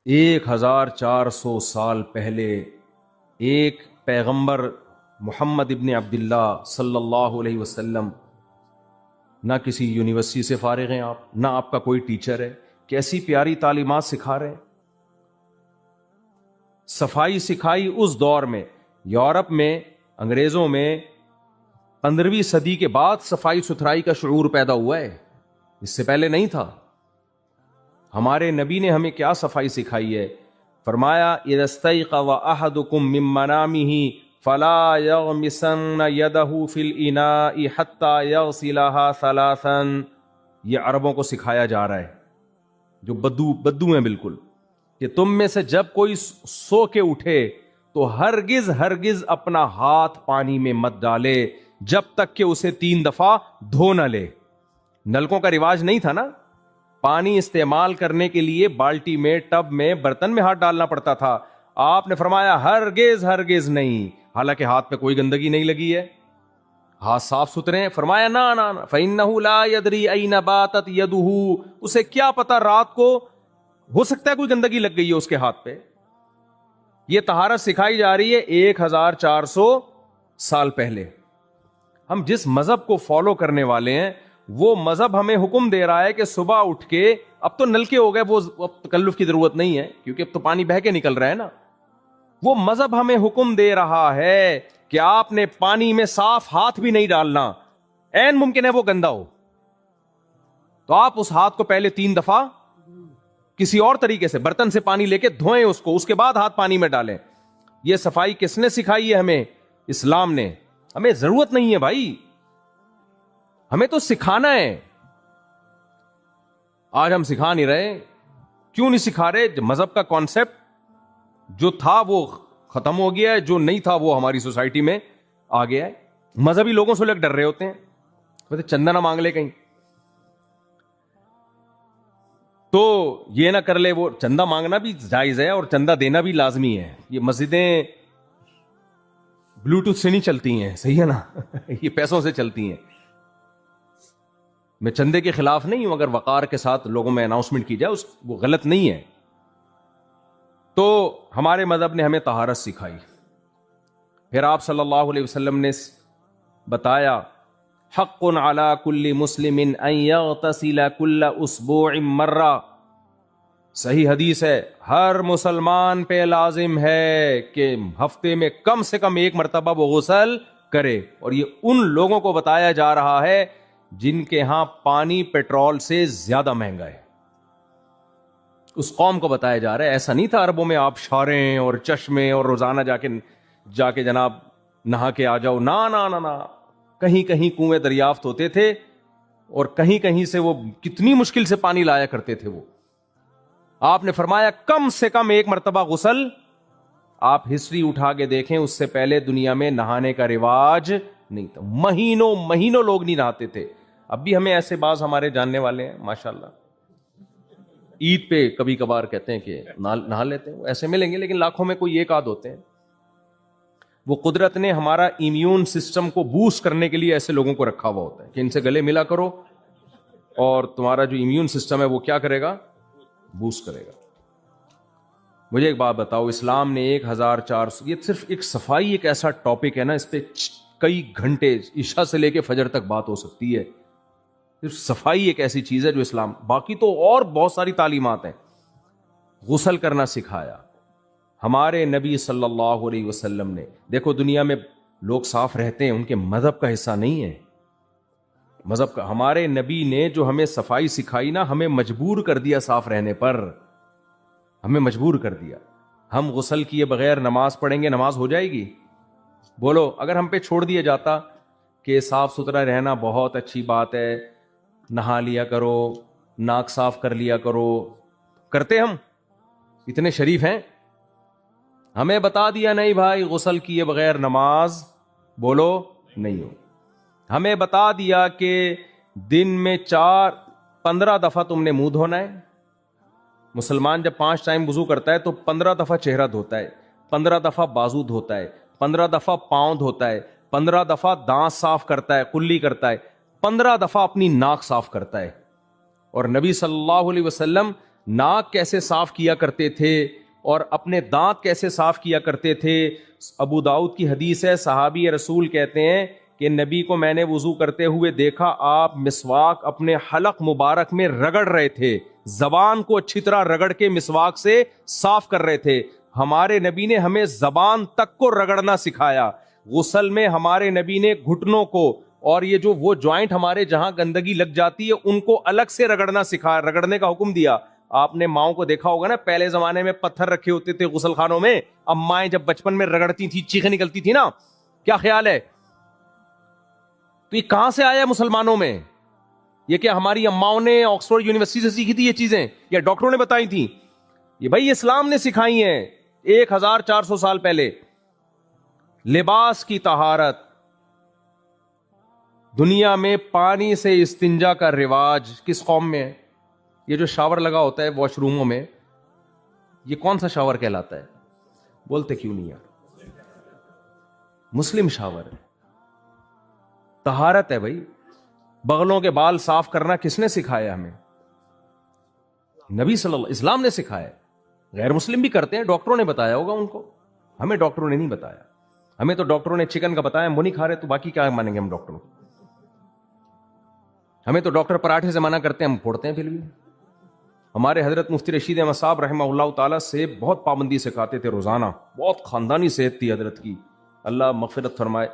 1400 سال پہلے ایک پیغمبر محمد ابن عبداللہ صلی اللہ علیہ وسلم، نہ کسی یونیورسٹی سے فارغ ہیں آپ، نہ آپ کا کوئی ٹیچر ہے، کیسی پیاری تعلیمات سکھا رہے ہیں۔ صفائی سکھائی اس دور میں، یورپ میں، انگریزوں میں 15ویں صدی کے بعد صفائی ستھرائی کا شعور پیدا ہوا ہے، اس سے پہلے نہیں تھا۔ ہمارے نبی نے ہمیں کیا صفائی سکھائی ہے؟ فرمایا اذا استيقظ احدكم من منامه فلا يغمسن يده في الاناء حتى يغسلها ثلاثا۔ یہ عربوں کو سکھایا جا رہا ہے جو بدو ہیں بالکل، کہ تم میں سے جب کوئی سو کے اٹھے تو ہرگز اپنا ہاتھ پانی میں مت ڈالے جب تک کہ اسے 3 دفعہ دھو نہ لے۔ نلکوں کا رواج نہیں تھا نا، پانی استعمال کرنے کے لیے بالٹی میں، ٹب میں، برتن میں ہاتھ ڈالنا پڑتا تھا۔ آپ نے فرمایا ہرگز نہیں، حالانکہ ہاتھ پہ کوئی گندگی نہیں لگی ہے، ہاتھ صاف ستھرے ہیں۔ فرمایا نا فإنه لا يدري أين باتت يده، اسے کیا پتا رات کو ہو سکتا ہے کوئی گندگی لگ گئی ہے اس کے ہاتھ پہ۔ یہ طہارت سکھائی جا رہی ہے 1400 سال پہلے۔ ہم جس مذہب کو فالو کرنے والے ہیں وہ مذہب ہمیں حکم دے رہا ہے کہ صبح اٹھ کے، اب تو نلکے ہو گئے، وہ اب تکلف کی ضرورت نہیں ہے کیونکہ اب تو پانی بہہ کے نکل رہا ہے نا۔ وہ مذہب ہمیں حکم دے رہا ہے کہ آپ نے پانی میں صاف ہاتھ بھی نہیں ڈالنا، عین ممکن ہے وہ گندا ہو، تو آپ اس ہاتھ کو پہلے 3 دفعہ کسی اور طریقے سے برتن سے پانی لے کے دھوئیں اس کو، اس کے بعد ہاتھ پانی میں ڈالیں۔ یہ صفائی کس نے سکھائی ہے ہمیں؟ اسلام نے۔ ہمیں ضرورت نہیں ہے بھائی، ہمیں تو سکھانا ہے۔ آج ہم سکھا نہیں رہے، کیوں نہیں سکھا رہے؟ مذہب کا کانسیپٹ جو تھا وہ ختم ہو گیا ہے، جو نہیں تھا وہ ہماری سوسائٹی میں آ گیا ہے۔ مذہبی لوگوں سے لوگ ڈر رہے ہوتے ہیں، ویسے چندہ نہ مانگ لے کہیں، تو یہ نہ کر لے وہ۔ چندہ مانگنا بھی جائز ہے اور چندہ دینا بھی لازمی ہے۔ یہ مسجدیں بلوٹوتھ سے نہیں چلتی ہیں، صحیح ہے نا یہ پیسوں سے چلتی ہیں۔ میں چندے کے خلاف نہیں ہوں، اگر وقار کے ساتھ لوگوں میں اناؤنسمنٹ کی جائے وہ غلط نہیں ہے۔ تو ہمارے مذہب نے ہمیں طہارت سکھائی۔ پھر آپ صلی اللہ علیہ وسلم نے بتایا حق علی کل مسلم ان یغتسل کل اسبوع مرہ، صحیح حدیث ہے، ہر مسلمان پہ لازم ہے کہ ہفتے میں کم سے کم 1 مرتبہ وہ غسل کرے۔ اور یہ ان لوگوں کو بتایا جا رہا ہے جن کے ہاں پانی پیٹرول سے زیادہ مہنگا ہے، اس قوم کو بتایا جا رہا ہے۔ ایسا نہیں تھا عربوں میں آبشاریں اور چشمے اور روزانہ جا کے جناب نہا کے آ جاؤ، نہ، کہیں کہیں کنویں دریافت ہوتے تھے اور کہیں کہیں سے وہ کتنی مشکل سے پانی لایا کرتے تھے وہ۔ آپ نے فرمایا کم سے کم 1 مرتبہ غسل۔ آپ ہسٹری اٹھا کے دیکھیں، اس سے پہلے دنیا میں نہانے کا رواج نہیں تھا، مہینوں لوگ نہیں نہاتے تھے۔ اب بھی ہمیں ایسے بعض ہمارے جاننے والے ہیں ماشاءاللہ، عید پہ کبھی کبھار کہتے ہیں کہ نہا لیتے ہیں، وہ ایسے ملیں گے، لیکن لاکھوں میں کوئی 1 آدھ ہوتے ہیں۔ وہ قدرت نے ہمارا امیون سسٹم کو بوسٹ کرنے کے لیے ایسے لوگوں کو رکھا ہوا ہوتا ہے کہ ان سے گلے ملا کرو اور تمہارا جو امیون سسٹم ہے وہ کیا کرے گا؟ بوسٹ کرے گا۔ مجھے ایک بات بتاؤ، اسلام نے 1400، یہ صرف ایک صفائی ایک ایسا ٹاپک ہے نا، اس پہ کئی گھنٹے عشاء سے لے کے فجر تک بات ہو سکتی ہے۔ صرف صفائی ایک ایسی چیز ہے جو اسلام، باقی تو اور بہت ساری تعلیمات ہیں۔ غسل کرنا سکھایا ہمارے نبی صلی اللہ علیہ وسلم نے۔ دیکھو دنیا میں لوگ صاف رہتے ہیں، ان کے مذہب کا حصہ نہیں ہے، مذہب کا۔ ہمارے نبی نے جو ہمیں صفائی سکھائی نا، ہمیں مجبور کر دیا صاف رہنے پر، ہمیں مجبور کر دیا۔ ہم غسل کیے بغیر نماز پڑھیں گے، نماز ہو جائے گی؟ بولو، اگر ہم پہ چھوڑ دیا جاتا کہ صاف ستھرا رہنا بہت اچھی بات ہے، نہا لیا کرو، ناک صاف کر لیا کرو، کرتے ہم؟ اتنے شریف ہیں؟ ہمیں بتا دیا نہیں بھائی غسل کیے بغیر نماز بولو نہیں ہو۔ ہمیں بتا دیا کہ دن میں 15 دفعہ تم نے منہ دھونا ہے۔ مسلمان جب 5 ٹائم وضو کرتا ہے تو 15 دفعہ چہرہ دھوتا ہے، 15 دفعہ بازو دھوتا ہے، 15 دفعہ پاؤں دھوتا ہے، 15 دفعہ دانت صاف کرتا ہے، کلی کرتا ہے، 15 دفعہ اپنی ناک صاف کرتا ہے۔ اور نبی صلی اللہ علیہ وسلم ناک کیسے صاف کیا کرتے تھے اور اپنے دانت کیسے صاف کیا کرتے تھے. ابو داؤد کی حدیث ہے, صحابی رسول کہتے ہیں کہ نبی کو میں نے وضو کرتے ہوئے دیکھا, آپ مسواک اپنے حلق مبارک میں رگڑ رہے تھے, زبان کو اچھی طرح رگڑ کے مسواک سے صاف کر رہے تھے. ہمارے نبی نے ہمیں زبان تک کو رگڑنا سکھایا. غسل میں ہمارے نبی نے گھٹنوں کو اور یہ جو وہ جوائنٹ ہمارے جہاں گندگی لگ جاتی ہے ان کو الگ سے رگڑنا سکھایا, رگڑنے کا حکم دیا. آپ نے ماؤں کو دیکھا ہوگا نا, پہلے زمانے میں پتھر رکھے ہوتے تھے غسل خانوں میں, امائیں جب بچپن میں رگڑتی تھی چیخیں نکلتی تھی نا, کیا خیال ہے؟ تو یہ کہاں سے آیا مسلمانوں میں؟ یہ کہ ہماری اماؤں نے آکسفورڈ یونیورسٹی سے سیکھی تھی یہ چیزیں یا ڈاکٹروں نے بتائی تھی؟ یہ بھائی اسلام نے سکھائی ہیں 1400 سال پہلے. لباس کی طہارت, دنیا میں پانی سے استنجا کا رواج کس قوم میں ہے؟ یہ جو شاور لگا ہوتا ہے واش روموں میں, یہ کون سا شاور کہلاتا ہے؟ بولتے کیوں نہیں یار؟ مسلم شاور ہے, طہارت ہے بھائی. بغلوں کے بال صاف کرنا کس نے سکھایا ہمیں؟ نبی صلی اللہ اسلام نے سکھایا. غیر مسلم بھی کرتے ہیں, ڈاکٹروں نے بتایا ہوگا ان کو, ہمیں ڈاکٹروں نے نہیں بتایا. ہمیں تو ڈاکٹروں نے چکن کا بتایا, ہم وہ نہیں کھا رہے, تو باقی کیا مانیں گے ہم ڈاکٹروں؟ ہمیں تو ڈاکٹر پراٹھے سے منع کرتے ہیں, ہم پھوڑتے ہیں پھر بھی. ہمارے حضرت مفتی رشید احمد صاحب رحمہ اللہ تعالیٰ سے بہت پابندی سے کھاتے تھے روزانہ, بہت خاندانی صحت تھی حضرت کی, اللہ مغفرت فرمائے.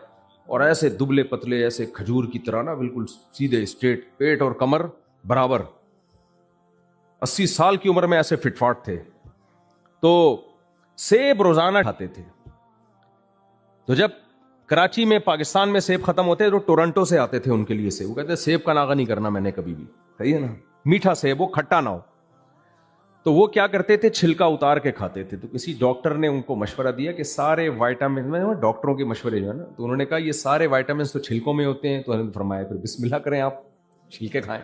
اور ایسے دبلے پتلے, ایسے کھجور کی طرح نا, بالکل سیدھے اسٹریٹ, پیٹ اور کمر برابر, 80 سال کی عمر میں ایسے فٹ فاٹ تھے. تو سیب روزانہ کھاتے تھے. تو جب کراچی میں پاکستان میں سیب ختم ہوتے تو ٹورنٹو سے آتے تھے ان کے لیے سیب. وہ کہتے سیب کا ناغہ نہیں کرنا میں نے کبھی بھی, صحیح ہے نا, میٹھا سیب ہو, کھٹا نہ ہو. تو وہ کیا کرتے تھے, چھلکا اتار کے کھاتے تھے. تو کسی ڈاکٹر نے ان کو مشورہ دیا کہ سارے وائٹامن, میں ڈاکٹروں کے مشورے جو ہے نا, تو انہوں نے کہا یہ سارے وائٹامنس تو چھلکوں میں ہوتے ہیں. تو انہوں نے فرمایا پھر بسم اللہ کریں, آپ چھلکے کھائیں.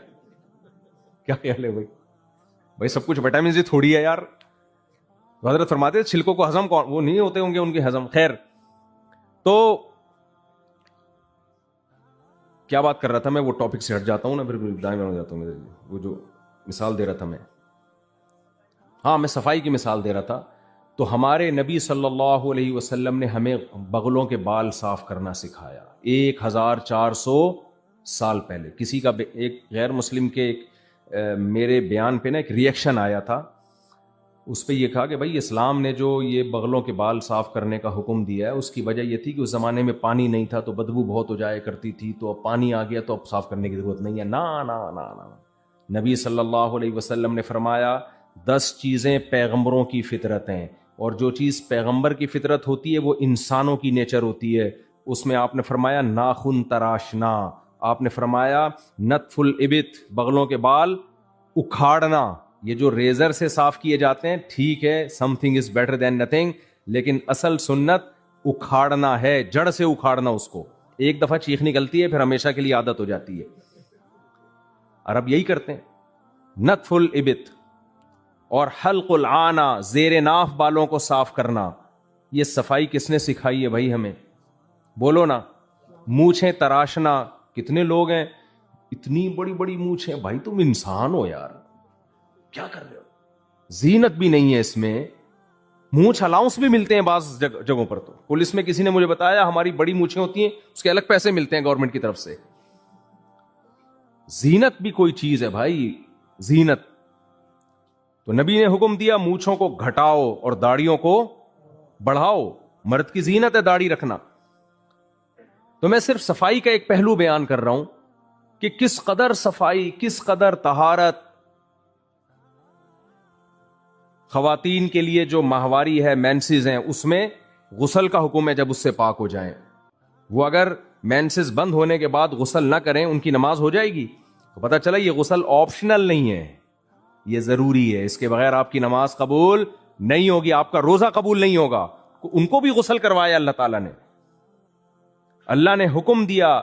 کیا خیال ہے بھائی؟ بھائی سب کچھ وائٹامنس ہی تھوڑی ہے یار. تو حضرت فرماتے ہیں چھلکوں کو ہضم وہ نہیں ہوتے ہوں گے ان کے ہضم. خیر, تو کیا بات کر رہا تھا میں, وہ ٹاپک سے ہٹ جاتا ہوں نا, پھر دائیں بائیں ہو جاتا ہوں. وہ جو مثال دے رہا تھا میں, ہاں میں صفائی کی مثال دے رہا تھا. تو ہمارے نبی صلی اللہ علیہ وسلم نے ہمیں بغلوں کے بال صاف کرنا سکھایا 1400 سال پہلے. کسی کا ایک غیر مسلم کے میرے بیان پہ نا ایک ریئیکشن آیا تھا, اس پہ یہ کہا کہ بھائی اسلام نے جو یہ بغلوں کے بال صاف کرنے کا حکم دیا ہے اس کی وجہ یہ تھی کہ اس زمانے میں پانی نہیں تھا تو بدبو بہت ہو جایا کرتی تھی, تو اب پانی آ گیا تو اب صاف کرنے کی ضرورت نہیں ہے. نا نا نا نا, نبی صلی اللہ علیہ وسلم نے فرمایا 10 چیزیں پیغمبروں کی فطرت ہیں, اور جو چیز پیغمبر کی فطرت ہوتی ہے وہ انسانوں کی نیچر ہوتی ہے. اس میں آپ نے فرمایا ناخن تراشنا, آپ نے فرمایا نتف الابط, بغلوں کے بال اکھاڑنا. یہ جو ریزر سے صاف کیے جاتے ہیں ٹھیک ہے, some thing is better than nothing, لیکن اصل سنت اکھاڑنا ہے, جڑ سے اکھاڑنا اس کو. ایک دفعہ چیخ نکلتی ہے پھر ہمیشہ کے لیے عادت ہو جاتی ہے. عرب یہی کرتے ہیں, نتف الابط. اور حلق العانہ, زیر ناف بالوں کو صاف کرنا. یہ صفائی کس نے سکھائی ہے بھائی ہمیں؟ بولو نا. مونچھیں تراشنا, کتنے لوگ ہیں اتنی بڑی بڑی مونچھیں, بھائی تم انسان ہو یار, کیا کر رہے ہو؟ زینت بھی نہیں ہے اس میں. مونچھ الاؤنس بھی ملتے ہیں بعض جگہوں پر. تو پولیس میں کسی نے مجھے بتایا ہماری بڑی مونچھیں ہوتی ہیں اس کے الگ پیسے ملتے ہیں گورنمنٹ کی طرف سے. زینت بھی کوئی چیز ہے بھائی, زینت. تو نبی نے حکم دیا مونچھوں کو گھٹاؤ اور داڑھیوں کو بڑھاؤ. مرد کی زینت ہے داڑھی رکھنا. تو میں صرف صفائی کا ایک پہلو بیان کر رہا ہوں کہ کس قدر صفائی, کس قدر طہارت. خواتین کے لیے جو ماہواری ہے, مینسز ہیں, اس میں غسل کا حکم ہے جب اس سے پاک ہو جائیں. وہ اگر مینسز بند ہونے کے بعد غسل نہ کریں ان کی نماز ہو جائے گی. تو پتہ چلا یہ غسل آپشنل نہیں ہے, یہ ضروری ہے. اس کے بغیر آپ کی نماز قبول نہیں ہوگی, آپ کا روزہ قبول نہیں ہوگا. ان کو بھی غسل کروایا اللہ تعالیٰ نے. اللہ نے حکم دیا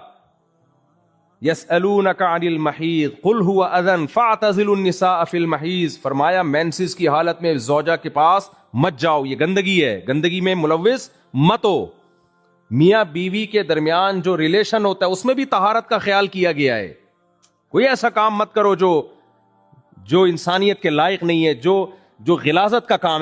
یسألونک عن المحیض قل هو اذن فاعتزلوا النساء فی المحیض. فرمایا مینسز کی حالت میں زوجہ کے پاس مت جاؤ, یہ گندگی ہے, گندگی میں ملوث مت ہو. میاں بیوی کے درمیان جو ریلیشن ہوتا ہے اس میں بھی طہارت کا خیال کیا گیا ہے. کوئی ایسا کام مت کرو جو جو انسانیت کے لائق نہیں ہے، جو غلاظت کا کام ہے